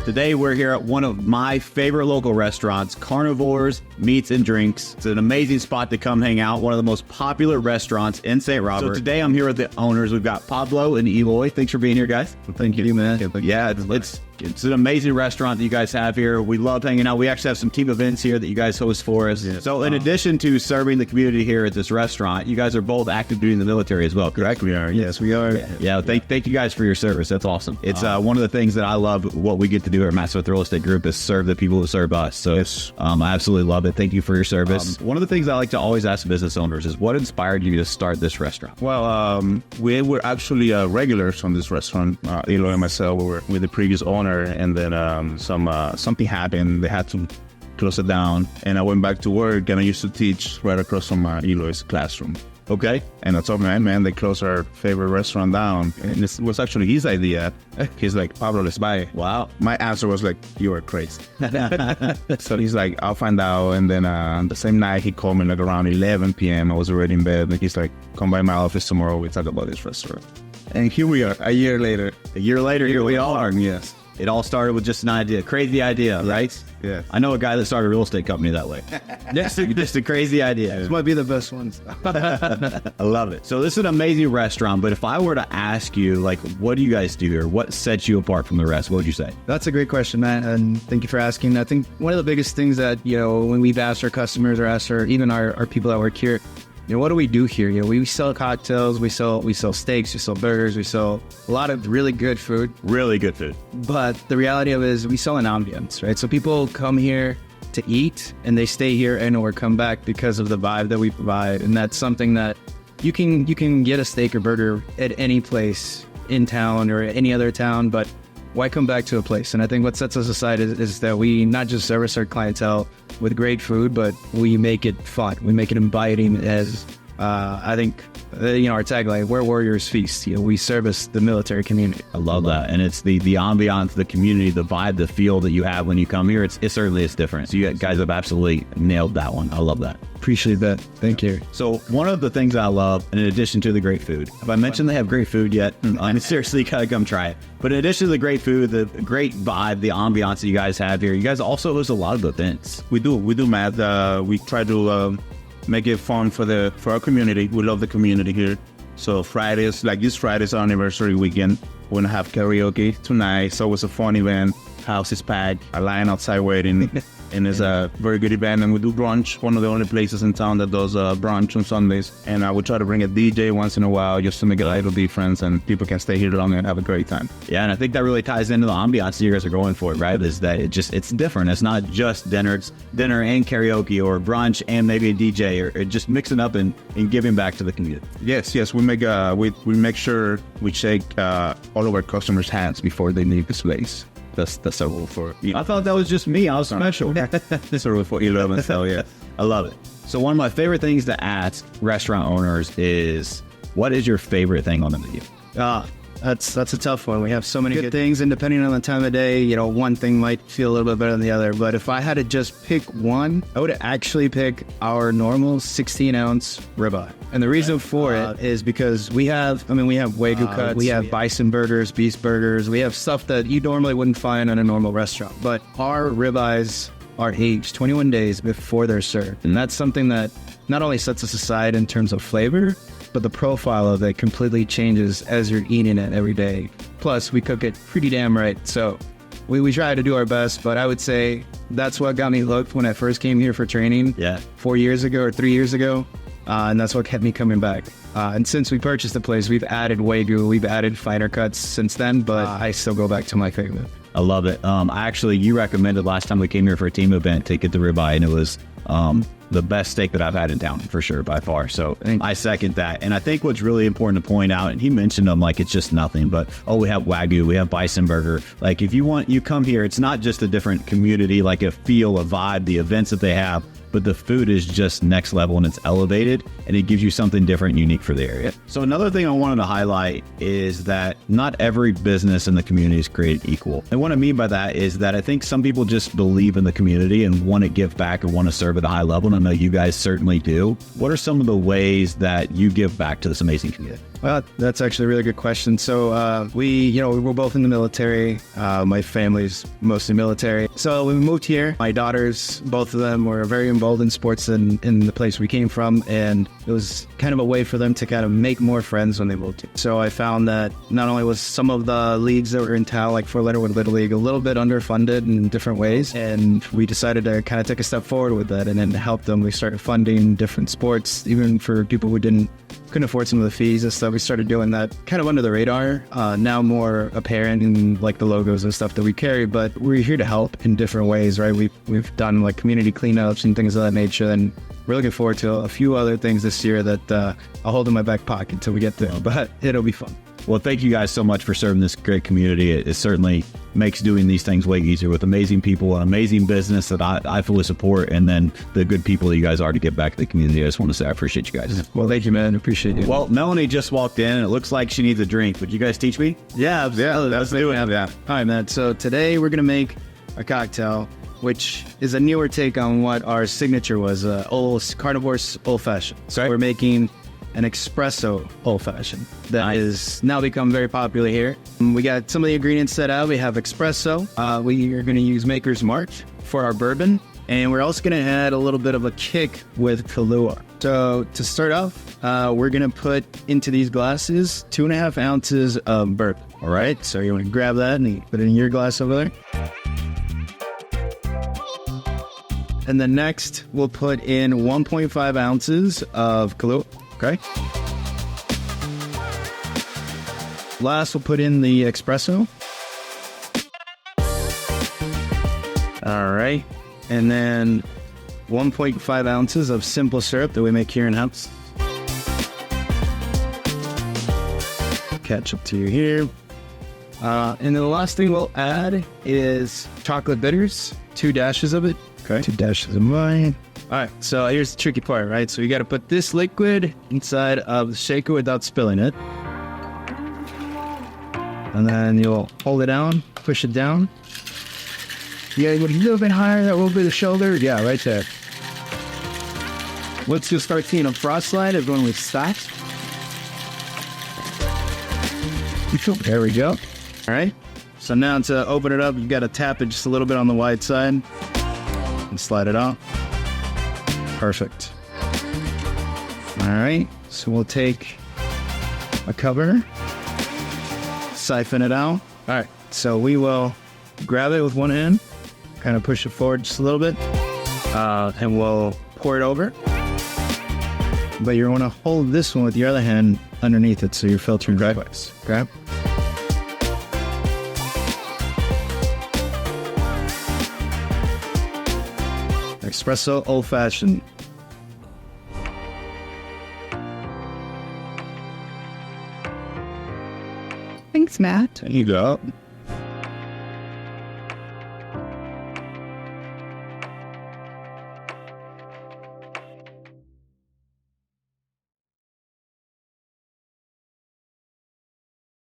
Today, we're here at one of my favorite local restaurants, Carnivores Meats and Drinks. It's an amazing spot to come hang out, one of the most popular restaurants in St. Robert. So today, I'm here with the owners. We've got Pablo and Eloy. Thanks for being here, guys. Well, thank you, man. Yeah, it's an amazing restaurant that you guys have here. We love hanging out. We actually have some team events here that you guys host for us. Yeah. So in addition to serving the community here at this restaurant, you guys are both active duty in the military as well, correct? We are. Yes, we are. Yeah, thank you guys for your service. That's awesome. It's one of the things that I love what we get to do here at Master Real Estate Group is serve the people who serve us. So I absolutely love it. Thank you for your service. One of the things I like to always ask business owners is what inspired you to start this restaurant? Well, we were actually regulars on this restaurant. Eloy and myself were with the previous owner, and then something happened. They had to close it down, and I went back to work, and I used to teach right across from Eloy's classroom. Okay. And I told him, man, they closed our favorite restaurant down. And this was actually his idea. He's like, Pablo, let's buy it. Wow. My answer was like, you are crazy. So he's like, I'll find out. And then the same night, he called me like around 11 p.m. I was already in bed. And he's like, come by my office tomorrow. We talk about this restaurant. And here we are, a year later. Here we are. Yes. It all started with just an idea, crazy idea, right? Yeah. I know a guy that started a real estate company that way. Just a crazy idea. This might be the best ones. I love it. So this is an amazing restaurant, but if I were to ask you, like, what do you guys do here? What sets you apart from the rest? What would you say? That's a great question, Matt, and thank you for asking. I think one of the biggest things that, when we've asked our customers or asked even our people that work here, what do we do here? We sell cocktails, we sell steaks, we sell burgers, we sell a lot of really good food. Really good food. But the reality of it is we sell an ambience, right? So people come here to eat and they stay here and or come back because of the vibe that we provide. And that's something that you can get a steak or burger at any place in town or any other town, but why come back to a place? And I think what sets us aside is that we not just service our clientele with great food, but we make it fun. We make it inviting as, I think, our tagline, where warriors feast. We service the military community. I love that. And it's the ambiance, the community, the vibe, the feel that you have when you come here. It certainly is different. So you guys have absolutely nailed that one. I love that. Appreciate that. Thank you. So one of the things I love, in addition to the great food, have I mentioned they have great food yet? I mean, seriously, gotta come try it. But in addition to the great food, the great vibe, the ambiance that you guys have here, you guys also host a lot of events. We do, Matt. We try to make it fun for our community. We love the community here. So Fridays, like this Friday's our anniversary weekend. We're gonna have karaoke tonight. It's always a fun event. House is packed. A line outside waiting. And it's a very good event. And we do brunch, one of the only places in town that does brunch on Sundays. And we try to bring a DJ once in a while just to make it a little difference and people can stay here longer and have a great time. Yeah, and I think that really ties into the ambiance that you guys are going for, right? Is that it's different. It's not just dinner. It's dinner and karaoke or brunch and maybe a DJ or just mixing up and giving back to the community. Yes. We make we make sure we shake all of our customers' hands before they leave this place. That's a rule for you. I thought that was just me. I was special. That's a rule for 11, so yeah. I love it. So one of my favorite things to ask restaurant owners is, what is your favorite thing on the menu? That's a tough one. We have so many good things, and depending on the time of day, one thing might feel a little bit better than the other. But if I had to just pick one, I would actually pick our normal 16-ounce ribeye. And the reason for it is because we have Wagyu cuts, we have bison burgers, beef burgers, we have stuff that you normally wouldn't find in a normal restaurant. But our ribeyes are aged 21 days before they're served. And that's something that not only sets us aside in terms of flavor, but the profile of it completely changes as you're eating it every day. Plus, we cook it pretty damn right. So we try to do our best, but I would say that's what got me hooked when I first came here for training 4 years ago or 3 years ago. And that's what kept me coming back. And since we purchased the place, we've added Wagyu, we've added finer cuts since then, but I still go back to my favorite. I love it. You recommended last time we came here for a team event to get the ribeye, and it was the best steak that I've had in town for sure, by far. So I second that. And I think what's really important to point out, and he mentioned them like it's just nothing, but we have Wagyu, we have bison burger. Like if you come here, it's not just a different community, like a feel, a vibe, the events that they have, but the food is just next level and it's elevated and it gives you something different and unique for the area. So another thing I wanted to highlight is that not every business in the community is created equal. And what I mean by that is that I think some people just believe in the community and want to give back or want to serve at a high level. And I know you guys certainly do. What are some of the ways that you give back to this amazing community? Well, that's actually a really good question. So we were both in the military. My family's mostly military. So when we moved here, my daughters, both of them were very involved in sports in the place we came from. And it was kind of a way for them to kind of make more friends when they moved here. So I found that not only was some of the leagues that were in town, like Fort Leonard Wood Little League, a little bit underfunded in different ways. And we decided to kind of take a step forward with that and then help them. We started funding different sports, even for people who couldn't afford some of the fees and stuff. We started doing that kind of under the radar, now more apparent in like the logos and stuff that we carry, but we're here to help in different ways, right? We've done like community cleanups and things of that nature, and we're looking forward to a few other things this year that I'll hold in my back pocket until we get there, but it'll be fun. Well, thank you guys so much for serving this great community. It certainly makes doing these things way easier with amazing people, an amazing business that I fully support, and then the good people that you guys are to give back to the community. I just want to say I appreciate you guys. Well, thank you, man. Appreciate you. Well, Melanie just walked in, and it looks like she needs a drink. Would you guys teach me? Yeah, Let's do it. Yeah. All right, man. So today we're going to make a cocktail, which is a newer take on what our signature was, Carnivores Old Fashioned. So we're making an Espresso Old Fashioned that is now become very popular here. We got some of the ingredients set out. We have espresso. We are going to use Maker's Mark for our bourbon. And we're also going to add a little bit of a kick with Kahlua. So to start off, we're going to put into these glasses 2.5 ounces of bourbon. All right. So you want to grab that and you put it in your glass over there. And then next, we'll put in 1.5 ounces of Kahlua. Okay. Last, we'll put in the espresso. All right. And then 1.5 ounces of simple syrup that we make here in house. Ketchup to you here. And then the last thing we'll add is chocolate bitters, 2 dashes of it. Okay. 2 dashes of mine. All right, so here's the tricky part, right? So you got to put this liquid inside of the shaker without spilling it. And then you'll hold it down, push it down. Yeah, a little bit higher, that little bit of shoulder. Yeah, right there. Once you start seeing a frost line, everyone will stop. There we go. All right, so now to open it up, you got to tap it just a little bit on the wide side and slide it out. Perfect. All right, so we'll take a cover, siphon it out. All right, so we will grab it with one hand, kind of push it forward just a little bit, and we'll pour it over. But you want to hold this one with your other hand underneath it so you're filtering dry ice. Okay? Espresso Old Fashioned. Thanks, Matt. There you go.